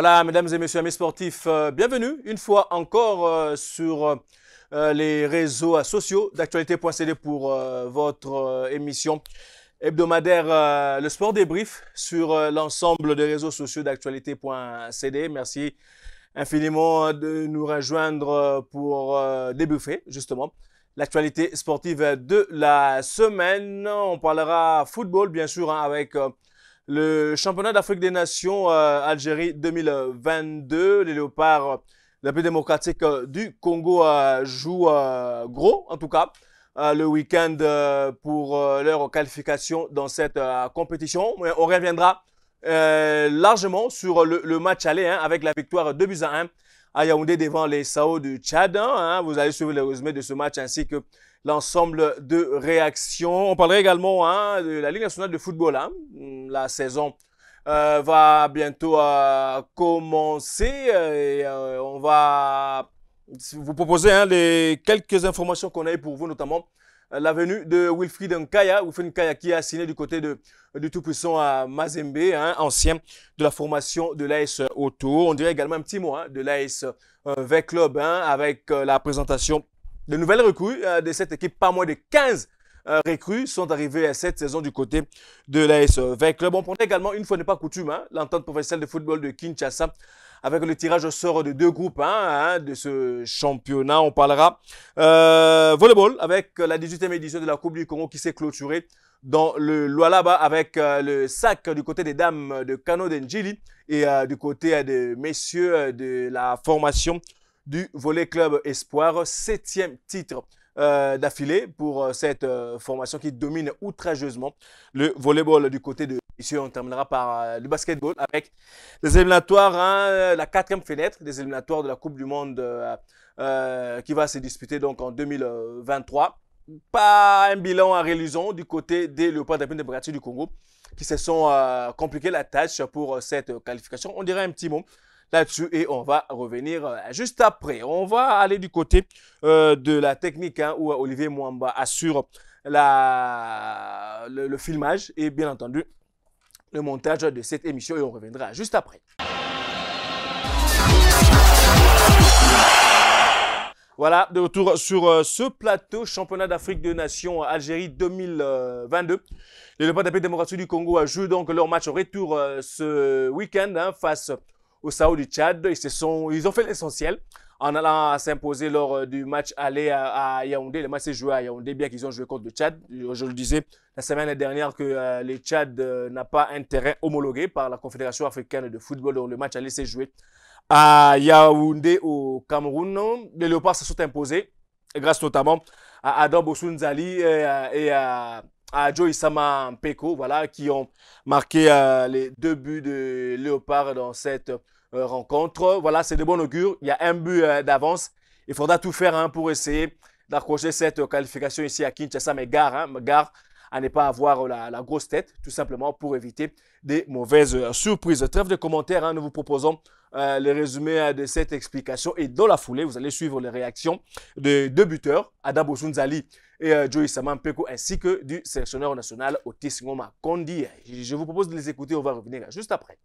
Voilà, mesdames et messieurs, amis sportifs, bienvenue une fois encore sur les réseaux sociaux d'actualité.cd pour votre émission hebdomadaire Le Sport Débrief sur l'ensemble des réseaux sociaux d'actualité.cd. Merci infiniment de nous rejoindre pour débriefer justement l'actualité sportive de la semaine. On parlera football bien sûr avec le championnat d'Afrique des Nations Algérie 2022. Les Léopards de la République démocratique du Congo jouent gros en tout cas le week-end pour leur qualification dans cette compétition. On reviendra largement sur le match aller avec la victoire 2-1 à Yaoundé devant les Sao du Tchad. Vous allez suivre le résumé de ce match ainsi que l'ensemble de réactions. On parlera également de la Ligue nationale de football. La saison va bientôt commencer et on va vous proposer les quelques informations qu'on a eues pour vous, notamment la venue de Wilfried Nkaya. Wilfried Nkaya qui a signé du côté du tout-puissant Mazembe, ancien de la formation de l'AS Auto. On dirait également un petit mot de l'AS V Club avec la présentation de nouvelles recrues de cette équipe. Pas moins de 15 recrues sont arrivées cette saison du côté de l'AS V Club. On prendra également, une fois n'est pas coutume, l'entente professionnelle de football de Kinshasa avec le tirage au sort de deux groupes de ce championnat. On parlera volleyball avec la 18e édition de la Coupe du Congo qui s'est clôturée dans le Lualaba avec le sac du côté des dames de Kano Denjili et du côté des messieurs de la formation du Volley Club Espoir. 7e titre d'affilée pour cette formation qui domine outrageusement le volleyball du côté de messieurs. On terminera par le basketball avec les éliminatoires, la 4e fenêtre des éliminatoires de la Coupe du Monde qui va se disputer donc en 2023. Pas un bilan à réalisant du côté des Léopards de la République démocratique du Congo qui se sont compliqués la tâche pour cette qualification. On dirait un petit mot là-dessus et on va revenir juste après. On va aller du côté de la technique où Olivier Mwamba assure le filmage et bien entendu le montage de cette émission et on reviendra juste après. Voilà, de retour sur ce plateau championnat d'Afrique des Nations Algérie 2022. Les Léopards de la République démocratique du Congo jouent donc leur match au retour ce week-end face au Sao du Tchad. Ils ont fait l'essentiel en allant s'imposer lors du match aller à Yaoundé. Le match s'est joué à Yaoundé, bien qu'ils ont joué contre le Tchad. Je le disais la semaine dernière que le Tchad n'a pas un terrain homologué par la Confédération africaine de football. Donc le match aller s'est joué à Yaoundé au Cameroun. Les Léopards se sont imposés grâce notamment à Adam Bosunzali et à Joe Isama Mpeko, voilà, qui ont marqué les 2 buts de Léopards dans cette rencontre. Voilà, c'est de bon augure. Il y a un but d'avance. Il faudra tout faire pour essayer d'accrocher cette qualification ici à Kinshasa. Mais gare à ne pas avoir la grosse tête, tout simplement pour éviter des mauvaises surprises. Trêve de commentaires, nous vous proposons le résumé de cette explication. Et dans la foulée, vous allez suivre les réactions de 2 buteurs, Adam Bosunzali et Joe Isama Mpeko, ainsi que du sélectionneur national Otis Ngoma Kondi. Je vous propose de les écouter, on va revenir juste après.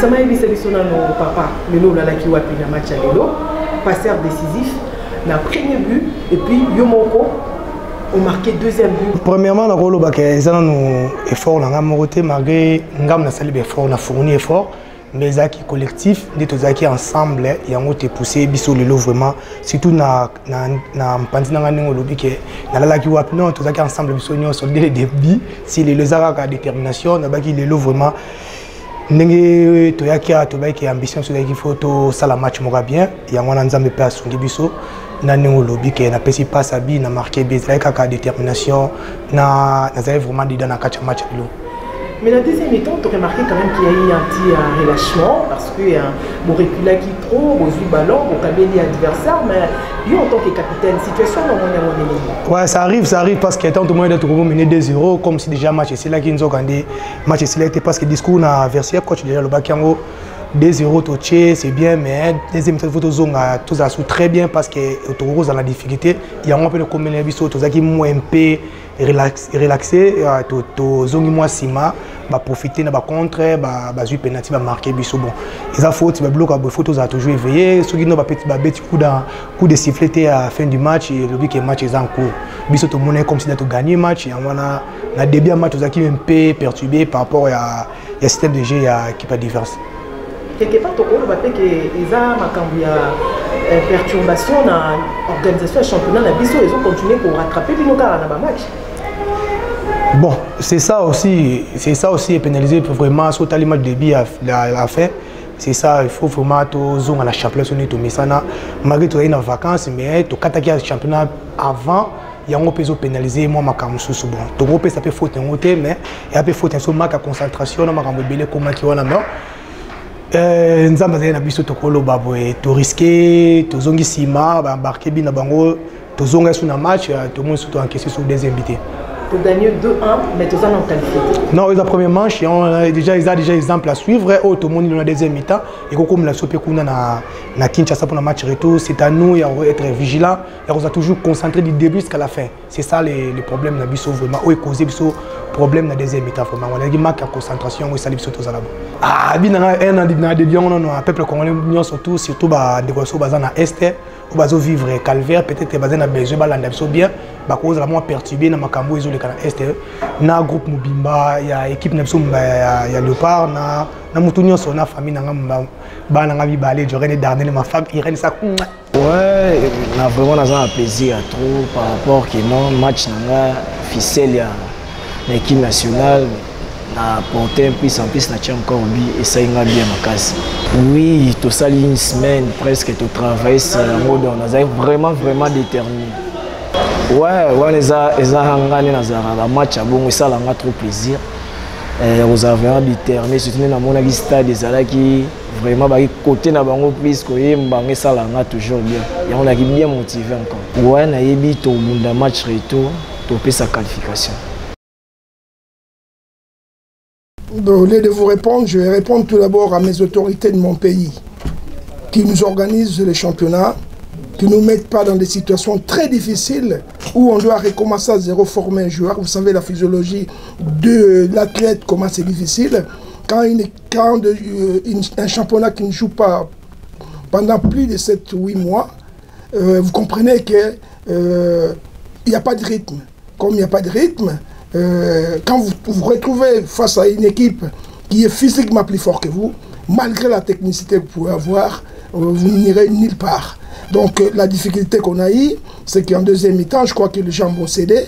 récemment il s'est dit nos papa Lelo là qui a pris le match à Lelo, passeur décisif, le premier but et puis Yomoko ont marqué deuxième but. Premièrement, la rôle ils ont un effort dans la moralité malgré ngam na sali effort na fourni effort mais zaki collectif des tous zaki ensemble et ont été poussé biso Lelo vraiment surtout na mpandi na ngani ngolobi ke na la ki wapi non tous zaki ensemble biso nyo sur dès le début si les zaka détermination na baki Lelo vraiment ndenge toyaki tobaki ambition sur l'équipe photo ça la match moko bien ya ngwana nzambe pe asungi biso na ndenge olobi ke na pesi passe abi na marqué bezala kaka détermination na nazali vraiment dedans na kati ya match bilo. Mais la deuxième mi-temps, tu as remarqué quand même qu'il y a eu un petit relâchement parce que bon recul qui trop, bon vu ballon, bon cabelli adversaire, mais lui en tant que capitaine, situation non. Ouais, ça arrive parce que tant tout le monde est mené 2-0 comme si déjà match c'est là qui nous ont gagné match c'est là parce que discours na versé coach déjà le bakiango 2-0 touché, c'est bien, mais deuxième photo zone tout ça très bien parce que Toro dans la difficulté, il y a un peu de combien de tout ça qui moins un peu relaxé, to zone moins sima, bah profiter na bah contre, bah jouer penalty, bah marquer biso bon. Ils a faute, bah bloc à photos a toujours éveillé, ceux qui n'ont pas petit coup de sifflet à fin du match et le but que match est en cours. Biso tout le monde comme si tu gagné match et on a début match tout ça qui est un peu perturbé par rapport à système de jeu qui pas diverse. Quelque part, tu as qu'il y a perturbation dans l'organisation du championnat. Ils ont continué pour rattraper le match. Bon, c'est ça aussi pénalisé pour vraiment sauter les matchs de début à la fin. C'est ça, il faut vraiment que la championnat soit malgré que tu es en vacances, mais tu as attaqué le championnat avant. Il y a un peu pénalisé, moi, je suis bon. Tu as ça peut faute, mais il y a peu faute, sur ma concentration, ma belé comme qui on a nzamba na biso tokolo baboye to risquer to zongi sima ba embarquer bina bango to zonga sur na match to moins surtout encaissé sur des invités. Pour gagner 2-1 mais tous en qualifié. Non, ils ont premier manche ils ont déjà exemple à suivre au tout le monde dans la deuxième mi-temps et comme la sopé kuna na Kinshasa pour le match retour, c'est à nous être vigilant et on va toujours concentrer du début jusqu'à la fin. C'est ça les problèmes na biso vraiment ou causé biso problème na deuxième mi-temps vraiment. On a dit manque de concentration ou ça biso tous à la ah bien un an de bien on a peuple congolais surtout ba décoration bazana na est ou bazo vivre calvaire peut-être bazana besoin balanda biso bien ba cause la moins perturbé na makambo izo le kana est na groupe Mobimba ya équipe na biso ya Léopard na mutunyo so na famille na ngamba ba na ngabi balé jorene dernier ma femme Irène ça ouais na vraiment un plaisir trop par rapport que non match na ficelle ya l'équipe nationale na porté un plus en plus na tient encore lui et ça y a bien ma casse. Oui, tout ça une semaine presque tout travail c'est un mode on a vraiment déterminé. Ouais les a hangani na za match bon ça là trop plaisir. Vous avez déterminé surtout na mon stade des ala qui vraiment ba côté na bango plus ko yemba ça là toujours bien. Et on a bien motivé encore. Ouais na yebi to munda match retour to pe sa qualification. Au lieu de vous répondre, je vais répondre tout d'abord à mes autorités de mon pays qui nous organisent les championnats, qui ne nous mettent pas dans des situations très difficiles où on doit recommencer à zéro former un joueur. Vous savez la physiologie de l'athlète, comment c'est difficile. Quand un championnat qui ne joue pas pendant plus de 7-8 mois, vous comprenez qu'il n'y a pas de rythme. Comme il n'y a pas de rythme, quand vous vous retrouvez face à une équipe qui est physiquement plus forte que vous, malgré la technicité que vous pouvez avoir, vous n'irez nulle part. Donc la difficulté qu'on a eue, c'est qu'en deuxième mi-temps, je crois que les gens vont céder.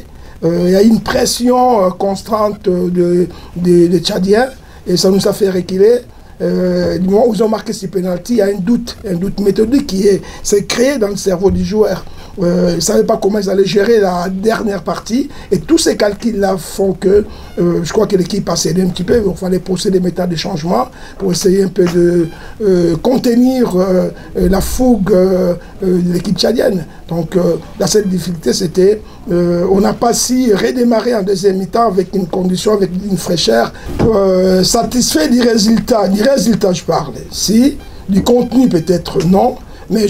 Il y a une pression constante de Tchadiens et ça nous a fait reculer. Du moment où ils ont marqué ce pénalty, il y a un doute méthodique qui s'est créé dans le cerveau du joueur. Ils ne savaient pas comment ils allaient gérer la dernière partie et tous ces calculs-là font que je crois que l'équipe a cédé un petit peu. Il fallait procéder des méthodes de changement pour essayer un peu de contenir la fougue de l'équipe tchadienne. Donc la seule difficulté c'était on n'a pas si redémarré en deuxième mi-temps avec une condition, avec une fraîcheur satisfait du résultat je parle. Si, du contenu peut-être non, mais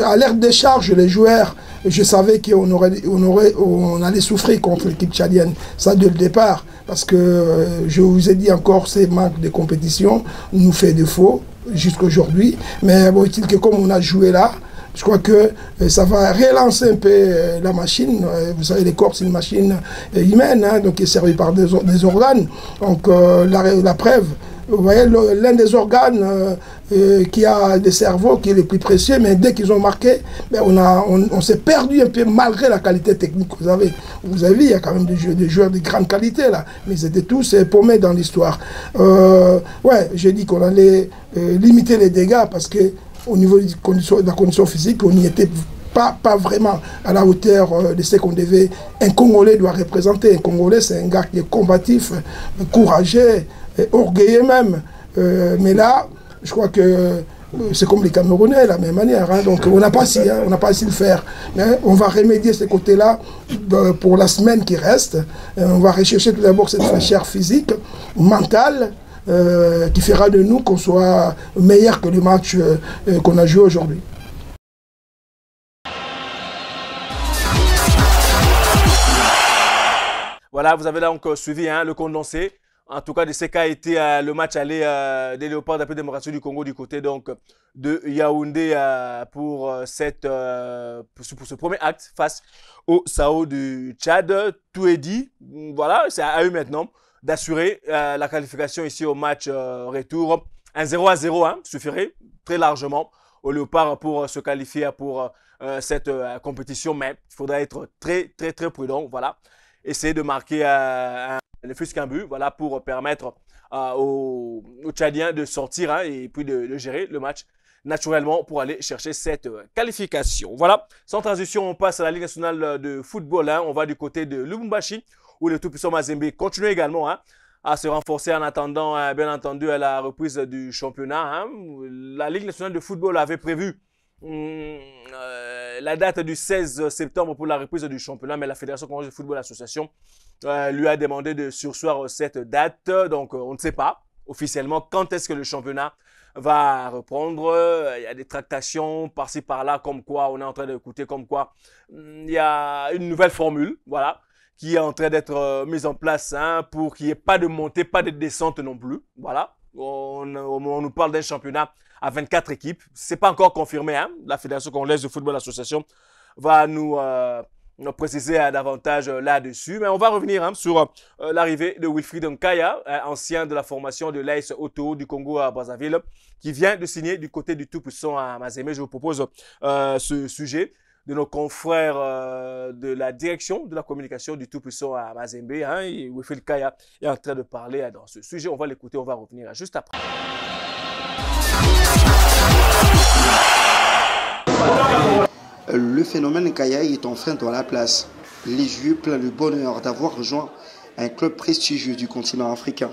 à l'air de charge les joueurs je savais on allait souffrir contre l'équipe tchadienne, ça dès le départ, parce que je vous ai dit encore, ces manques de compétition nous fait défaut jusqu'à aujourd'hui. Mais bon, il que comme on a joué là, je crois que ça va relancer un peu la machine. Vous savez, les corps, c'est une machine humaine, hein, donc qui est servie par des organes. Donc la preuve, vous voyez, l'un des organes qui a des cerveaux, qui est le plus précieux, mais dès qu'ils ont marqué, ben on s'est perdu un peu malgré la qualité technique. Vous avez vu, il y a quand même des joueurs de grande qualité là, mais ils étaient tous paumés dans l'histoire. Ouais, j'ai dit qu'on allait limiter les dégâts parce que au niveau de la condition physique, on n'y était pas vraiment à la hauteur de ce qu'on devait. Un Congolais doit représenter. Un Congolais, c'est un gars qui est combatif, courageux, orgueilleux même. Mais là, je crois que c'est comme les Camerounais, de la même manière. Hein. Donc on n'a pas si, hein, on n'a pas si le faire. Mais on va remédier ce côté-là pour la semaine qui reste. On va rechercher tout d'abord cette fraîcheur physique, mentale, qui fera de nous qu'on soit meilleur que le match qu'on a joué aujourd'hui. Voilà, vous avez là encore suivi hein, le condensé. En tout cas, de ce qu'a été le match aller des Léopards d'Appel Démocratie du Congo du côté donc, de Yaoundé pour ce premier acte face au SAO du Tchad. Tout est dit. Voilà, c'est à eux maintenant d'assurer la qualification ici au match retour. Un 0-0 hein, suffirait très largement aux Léopards pour se qualifier pour cette compétition. Mais il faudra être très prudent. Voilà. Essayer de marquer ne fût-ce qu'un but, voilà, pour permettre aux Tchadiens de sortir hein, et puis de gérer le match naturellement pour aller chercher cette qualification. Voilà, sans transition, on passe à la Ligue nationale de football. Hein. On va du côté de Lubumbashi, où le tout-puissant Mazembe continue également hein, à se renforcer en attendant, bien entendu, à la reprise du championnat. Hein. La Ligue nationale de football avait prévu la date du 16 septembre pour la reprise du championnat, mais la Fédération congolaise de football association lui a demandé de surseoir cette date. Donc, on ne sait pas officiellement quand est-ce que le championnat va reprendre. Il y a des tractations par-ci par-là, comme quoi on est en train d'écouter, comme quoi il y a une nouvelle formule, voilà, qui est en train d'être mise en place hein, pour qu'il n'y ait pas de montée, pas de descente non plus. Voilà, on nous parle d'un championnat à 24 équipes. Ce n'est pas encore confirmé. Hein. La Fédération congolaise de football association va nous préciser davantage là-dessus. Mais on va revenir hein, sur l'arrivée de Wilfried Nkaya, ancien de la formation de l'AS Auto du Congo à Brazzaville, qui vient de signer du côté du tout-puissant à Mazembe. Je vous propose ce sujet de nos confrères de la direction de la communication du tout-puissant à Mazembe. Hein, et Wilfried Nkaya est en train de parler dans ce sujet. On va l'écouter, on va revenir juste après. Le phénomène Nkaya est enfin dans la place. Les yeux pleins de bonheur d'avoir rejoint un club prestigieux du continent africain.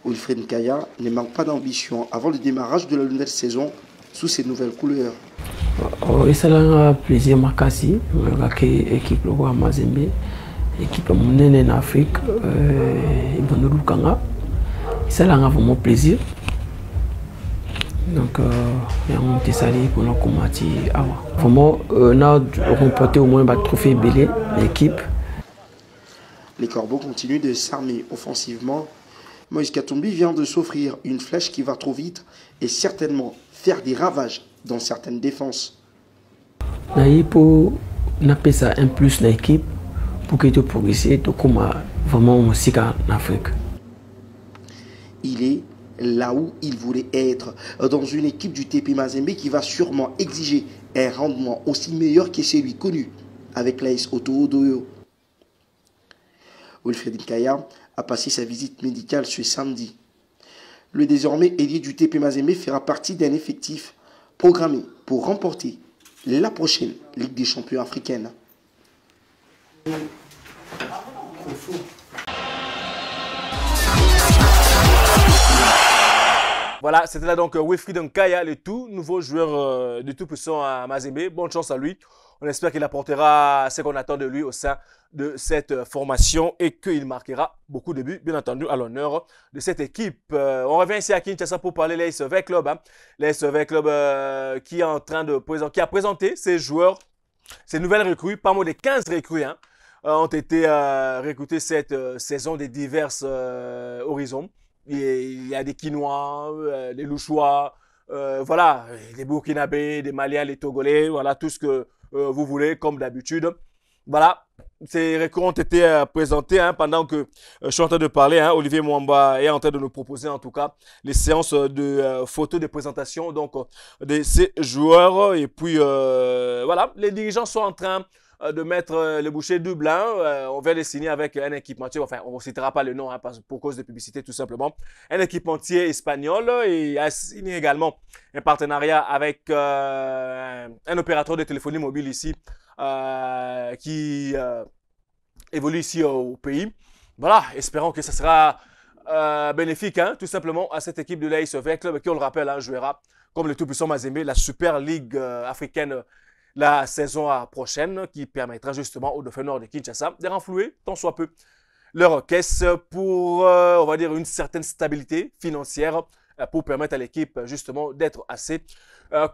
Wilfried Nkaya ne manque pas d'ambition avant le démarrage de la nouvelle saison sous ses nouvelles couleurs. C'est un plaisir makasi équipe logo Mazembe, équipe monene en Afrique, Ibonolu Kanga. C'est un vraiment plaisir. Donc, il y a un petit sali pour nous combattre. Vraiment, on a remporté au moins un trophée belé, l'équipe. Les Corbeaux continuent de s'armer offensivement. Moïse Katumbi vient de s'offrir une flèche qui va trop vite et certainement faire des ravages dans certaines défenses. Il faut ça un plus l'équipe pour que tu progresses, tu comme vraiment aussi en Afrique. Il est là où il voulait être, dans une équipe du TP Mazembe qui va sûrement exiger un rendement aussi meilleur que celui connu avec l'AS Auto Odoyo. Wilfried Nkaya a passé sa visite médicale ce samedi. Le désormais ailier du TP Mazembe fera partie d'un effectif programmé pour remporter la prochaine Ligue des champions africaine. Voilà, c'était là donc Wilfried Nkaya, le tout nouveau joueur du tout-puissant à Mazembe. Bonne chance à lui. On espère qu'il apportera ce qu'on attend de lui au sein de cette formation et qu'il marquera beaucoup de buts, bien entendu, à l'honneur de cette équipe. On revient ici à Kinshasa pour parler de l'ASV Club. Hein. L'ASV Club qui est en train de qui a présenté ses joueurs Ces nouvelles recrues, pas moins de 15 recrues, hein, ont été recrutées cette saison des divers horizons. Il y a des Quinois, des Louchois, voilà, des Burkinabés, des Maliens, des Togolais, voilà, tout ce que vous voulez, comme d'habitude. Voilà, ces recrues ont été présentés hein, pendant que je suis en train de parler. Hein, Olivier Mwamba est en train de nous proposer en tout cas les séances de photos de présentation donc, de ces joueurs. Et puis voilà, les dirigeants sont en train de mettre le boucher double. Hein. On vient de signer avec un équipementier, enfin on ne citera pas le nom hein, pour cause de publicité tout simplement. Un équipementier espagnol et a signé également un partenariat avec un opérateur de téléphonie mobile ici qui évolue ici au pays. Voilà, espérons que ça sera bénéfique hein, tout simplement à cette équipe de l'AS Vert Club qui on le rappelle hein, jouera comme le tout-puissant Mazembe la Super Ligue africaine la saison prochaine qui permettra justement aux Dauphins Nord de Kinshasa de renflouer tant soit peu leur caisse pour, on va dire, une certaine stabilité financière pour permettre à l'équipe justement d'être assez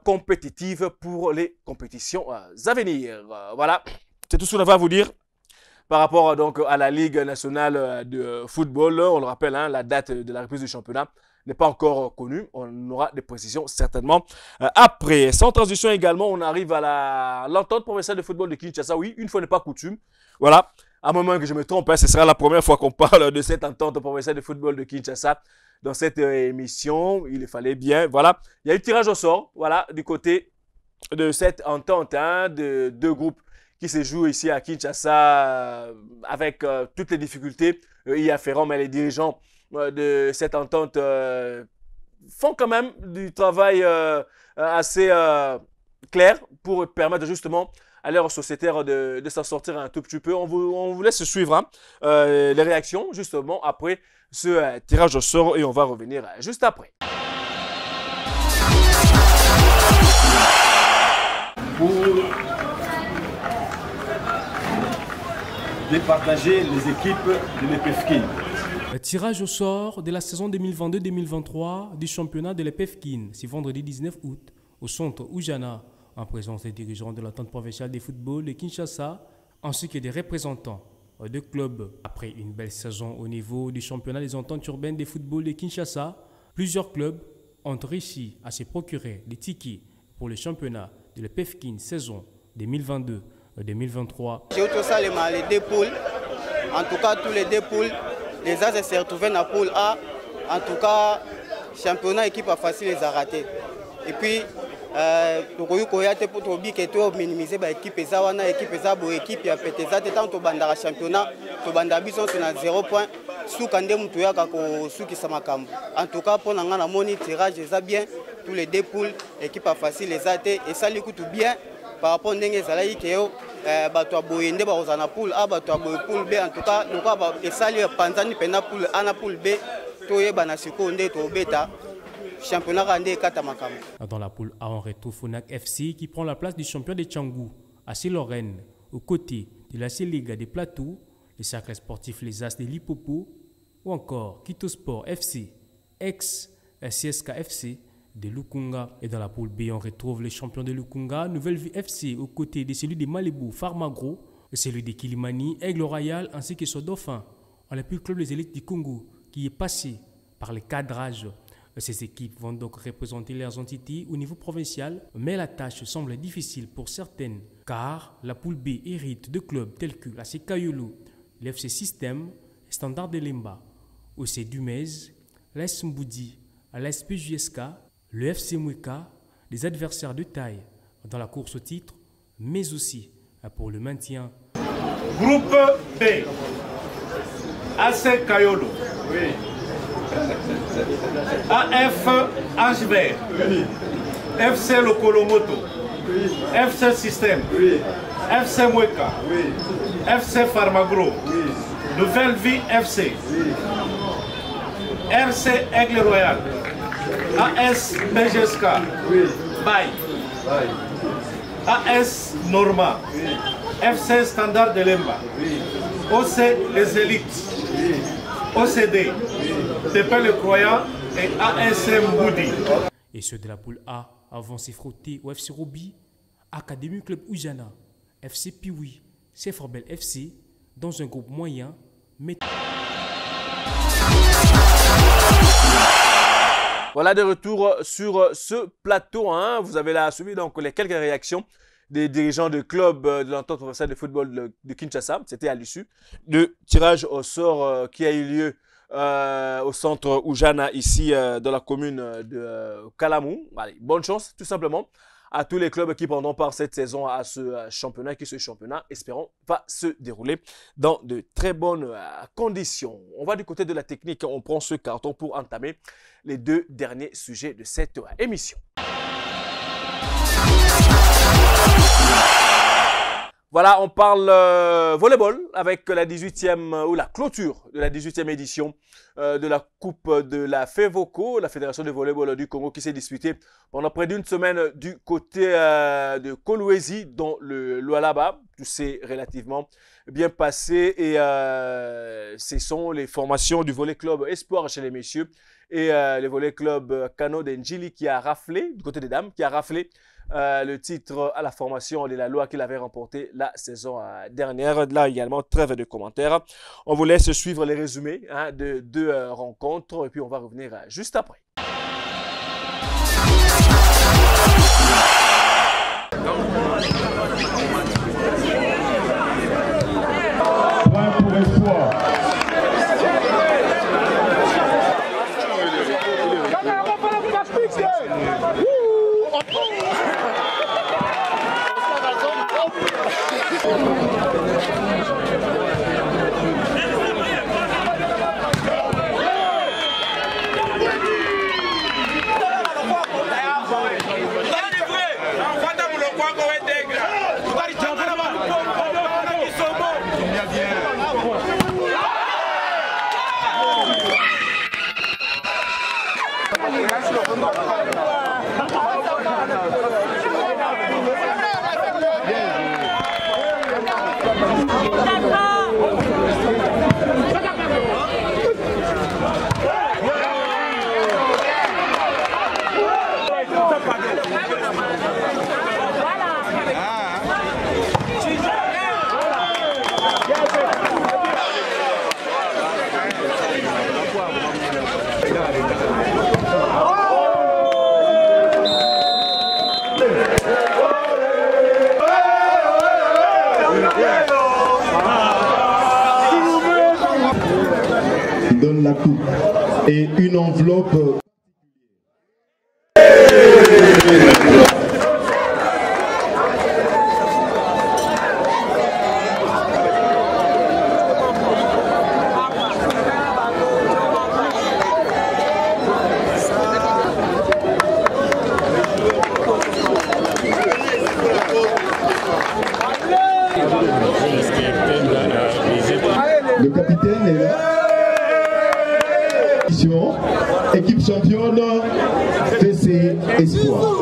compétitive pour les compétitions à venir. Voilà, c'est tout ce qu'on avait à vous dire par rapport donc à la Ligue nationale de football. On le rappelle, hein, la date de la reprise du championnat n'est pas encore connue. On aura des précisions certainement après. Sans transition également, on arrive à l'entente provinciale de football de Kinshasa. Oui, une fois n'est pas coutume. Voilà, à un moment que je me trompe, hein, ce sera la première fois qu'on parle de cette entente provinciale de football de Kinshasa dans cette émission. Il fallait bien, voilà. Il y a eu le tirage au sort, voilà, du côté de cette entente hein, de deux groupes qui se jouent ici à Kinshasa avec toutes les difficultés y afférentes, mais les dirigeants de cette entente font quand même du travail assez clair pour permettre justement à leurs sociétaires de s'en sortir un tout petit peu. On vous laisse suivre hein, les réactions justement après ce tirage au sort et on va revenir juste après. Pour départager les équipes de l'EPFKIN. Le tirage au sort de la saison 2022-2023 du championnat de l'EPFKIN, c'est vendredi 19 août au centre Oujana, en présence des dirigeants de l'entente provinciale des footballs de Kinshasa, ainsi que des représentants de clubs. Après une belle saison au niveau du championnat des ententes urbaines des footballs de Kinshasa, plusieurs clubs ont réussi à se procurer des tickets pour le championnat de l'EPFKIN saison 2022-2023. J'ai tout ça les deux poules, en tout cas tous les deux poules. Les As se retrouvent dans la poule A. En tout cas, championnat équipe a facile les a ratés. Et puis, pour minimiser l'équipe équipe équipe ya peteza tant to bandara championnat to bandabison na 0 point sous kande mutu ya kako sous qui samakambo. En tout cas pour nanga na moni tirage ça bien tous les deux poules équipe a facile les a et ça lui coûte bien par rapport ndenge ezalaki ke yo bato aboyende ba ozana poule A bato aboy poule B en tout cas donc ba esali panzani pena poule A na poule B to yeba na siko nde to beta championnat randé kata makambo. Dans la poule A on retrouve Fonak FC qui prend la place du champion de Tchangou à Lorraine aux côtés de la Liga des Plateaux, les cercles sportifs Les As de Lipopo ou encore Quito Sport FC ex CSK FC de Lukunga. Et dans la poule B, on retrouve les champions de Lukunga, Nouvelle Vie FC, aux côtés de celui de Malebo, Farmagro, celui de Kilimani, Aigle Royal, ainsi que son dauphin. On a pu le club des élites du Congo, qui est passé par le cadrage. Ces équipes vont donc représenter leurs entités au niveau provincial, mais la tâche semble difficile pour certaines, car la poule B hérite de clubs tels que la Kayolo, l'FC System, Standard de Lemba, OC Dumez, l'AS Mboudi, l'AS PJSK, le FC Mweka, des adversaires de taille dans la course au titre, mais aussi pour le maintien. Groupe B, AC Kayolo, oui. AF Angevert, oui. FC Lokolomoto, oui. FC System, oui. FC Mweka, oui. FC Farmagro, oui. Nouvelle Vie FC, oui. RC Aigle Royal, AS PGSK, oui. Baye, AS Norma, oui. FC Standard de Lemba, oui. OC Les Élites, oui. OCD, oui. TP Le Croyant et ASM Boudi. Et ceux de la poule A vont se frotter au FC Robi, Académie Club Oujana, FC Piwi, Forbel FC, dans un groupe moyen, mais... Voilà, de retour sur ce plateau. Hein. Vous avez là suivi donc les quelques réactions des dirigeants de club de l'entente provinciale de football de Kinshasa. C'était à l'issue du tirage au sort qui a eu lieu au centre Oujana, ici dans la commune de Kalamou. Allez, bonne chance, tout simplement, à tous les clubs qui prendront part cette saison à ce championnat, espérons, va se dérouler dans de très bonnes conditions. On va du côté de la technique, on prend ce carton pour entamer les deux derniers sujets de cette émission. Voilà, on parle volleyball avec la 18e ou la clôture de la 18e édition de la Coupe de la FEVOCO, la Fédération de volleyball du Congo, qui s'est disputée pendant près d'une semaine du côté de Kolwezi dans le Lualaba. Tout s'est relativement bien passé et ce sont les formations du volley club Espoir chez les messieurs et le volley club Kano d'Enjili qui a raflé, du côté des dames, qui a raflé le titre à la formation de la loi qu'il avait remporté la saison dernière. Là également, trêve de commentaires. On vous laisse suivre les résumés de deux rencontres et puis on va revenir juste après. Point pour Espoir. Donne la coupe et une enveloppe. Le capitaine est là. Équipe championne, FC Espoir.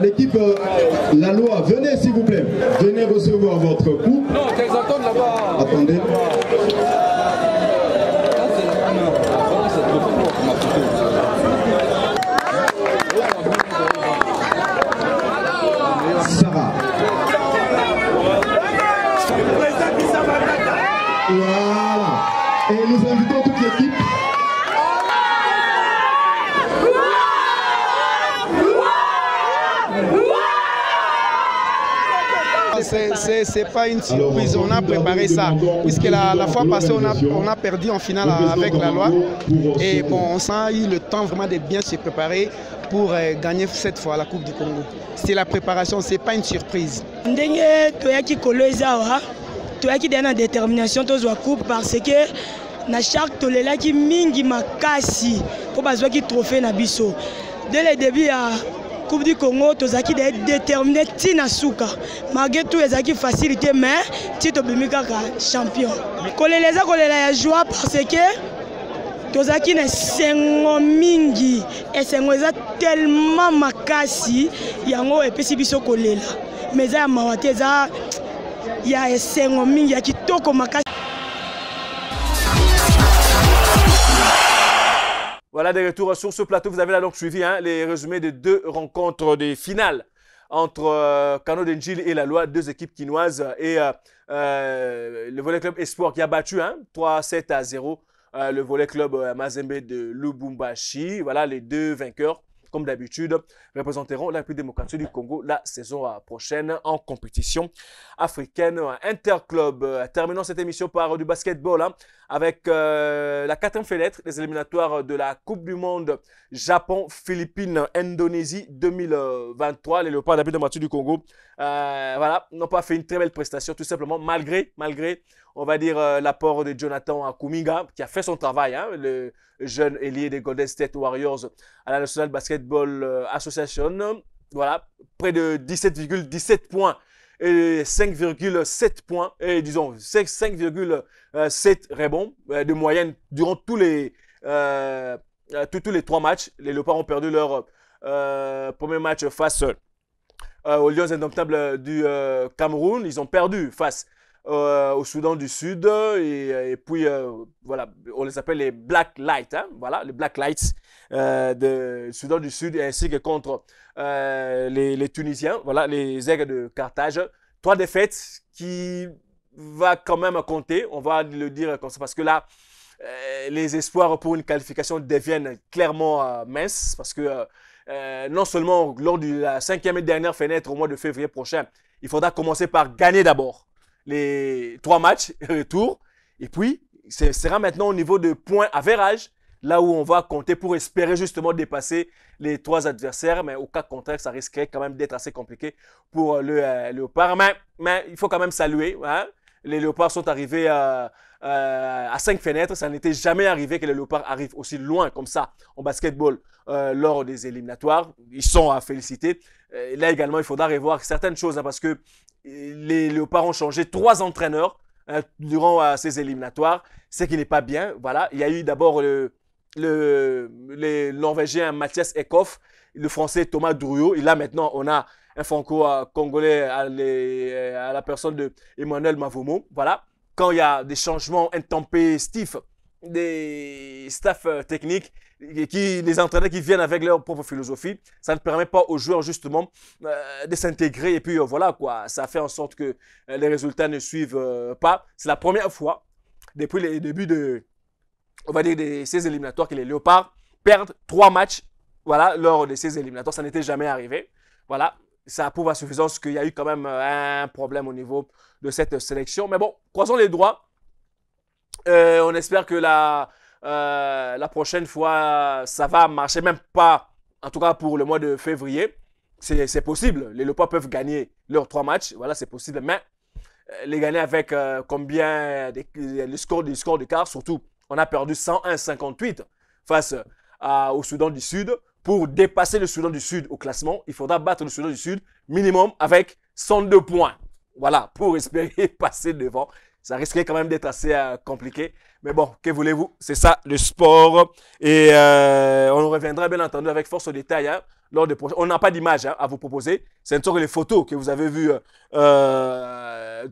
L'équipe La Loi, venez s'il vous plaît. Venez recevoir votre coupe. Non, qu'elles attendent là-bas. Attendez. Sarah. Voilà. Et nous invitons toute l'équipe. C'est pas une surprise, on a préparé ça, puisque la fois passée on a perdu en finale avec La Loi, et bon, on a eu le temps vraiment de bien se préparer pour gagner cette fois la Coupe du Congo. C'est la préparation, c'est pas une surprise. Ndenge toyaki kolozawa, toyaki dana détermination tozwa coupe parce que na chaque tolelaki mingi makasi pour bazwaki trophée na biso. Dès le début à Coupe du Congo, tozaki déterminé tina suka. Malgré tout, ezaki facilité, mais tito bimika champion. Koleleza kolela ya joie parce que tozaki na sengo mingi et sengo eza tellement makasi yango epesi biso kolela. Mais za mawate za ya sengo mingi ya kitoko makasi. Voilà, des retours sur ce plateau. Vous avez là donc suivi les résumés de deux rencontres des finales entre Kano Denjil et La Loi, deux équipes quinoises. Et le Volley Club Espoir qui a battu 3-7-0 le Volley Club Mazembe de Lubumbashi. Voilà, les deux vainqueurs, comme d'habitude, représenteront la République démocratique du Congo la saison prochaine en compétition africaine interclub. Terminons cette émission par du basketball avec la 4e fenêtre des éliminatoires de la Coupe du Monde Japon, Philippines, Indonésie 2023. Les Léopards de la République démocratique du Congo voilà, n'ont pas fait une très belle prestation, tout simplement, malgré on va dire, l'apport de Jonathan Kuminga, qui a fait son travail, le jeune ailier des Golden State Warriors à la National Basketball Association. Voilà, près de 17,17 points et 5,7 points, et disons 5,7 rebonds de moyenne durant tous les 3 matchs. Les Léopards ont perdu leur premier match face aux Lions indomptables du Cameroun. Ils ont perdu face au Soudan du Sud et puis voilà, on les appelle les Black Lights, voilà, les Black Lights du Soudan du Sud, ainsi que contre les Tunisiens, voilà, les Aigles de Carthage. 3 défaites qui va quand même compter, on va le dire comme ça, parce que là les espoirs pour une qualification deviennent clairement minces, parce que non seulement lors de la 5e et dernière fenêtre au mois de février prochain, il faudra commencer par gagner d'abord les 3 matchs retour, et puis ce sera maintenant au niveau de points average, là où on va compter pour espérer justement dépasser les 3 adversaires, mais au cas contraire, ça risquerait quand même d'être assez compliqué pour le Léopard. Mais il faut quand même saluer, les Léopards sont arrivés à 5 fenêtres, ça n'était jamais arrivé que les Léopards arrivent aussi loin comme ça en basketball lors des éliminatoires. Ils sont à féliciter. Là également, il faudra revoir certaines choses, parce que les Léopards ont changé 3 entraîneurs durant ces éliminatoires, ce qui n'est pas bien. Voilà, il y a eu d'abord le Norvégien Mathias Ekhoff le français Thomas Drouillot. Et là, maintenant, on a un franco-congolais à la personne de Emmanuel Mavomo. Voilà. Quand il y a des changements intempestifs, des staffs techniques, des entraîneurs qui viennent avec leur propre philosophie, ça ne permet pas aux joueurs justement de s'intégrer et puis voilà quoi, ça fait en sorte que les résultats ne suivent pas. C'est la première fois depuis les débuts de, on va dire, ces éliminatoires que les Léopards perdent 3 matchs, voilà, lors de ces éliminatoires. Ça n'était jamais arrivé. Voilà, ça prouve à suffisance qu'il y a eu quand même un problème au niveau de cette sélection. Mais bon, croisons les doigts. On espère que la prochaine fois, ça va marcher, même pas, en tout cas pour le mois de février. C'est possible. Les Léopards peuvent gagner leurs 3 matchs. Voilà, c'est possible. Mais les gagner avec combien le score de quart, surtout, on a perdu 101-58 face au Soudan du Sud. Pour dépasser le Soudan du Sud au classement, il faudra battre le Soudan du Sud minimum avec 102 points. Voilà, pour espérer passer devant. Ça risquerait quand même d'être assez compliqué. Mais bon, que voulez-vous? C'est ça, le sport. Et on reviendra bien entendu avec force au détail. Hein, lors de on n'a pas d'image à vous proposer. Ce ne sont que les photos que vous avez vues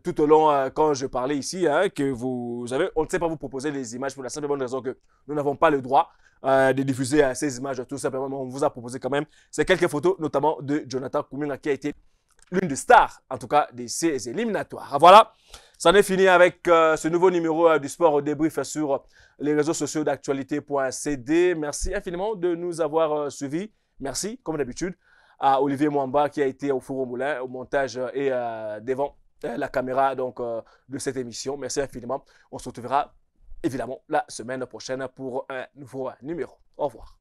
tout au long quand je parlais ici. Hein, que vous avez. On ne sait pas vous proposer les images pour la simple bonne raison que nous n'avons pas le droit de diffuser ces images. Tout simplement, on vous a proposé quand même ces quelques photos, notamment de Jonathan Kouminga qui a été l'une des stars, en tout cas, de ces éliminatoires. Voilà, c'en est fini avec ce nouveau numéro du sport au débrief sur les réseaux sociaux d'actualité.cd. Merci infiniment de nous avoir suivis. Merci, comme d'habitude, à Olivier Mwamba qui a été au four au moulin, au montage et devant la caméra donc, de cette émission. Merci infiniment. On se retrouvera évidemment la semaine prochaine pour un nouveau numéro. Au revoir.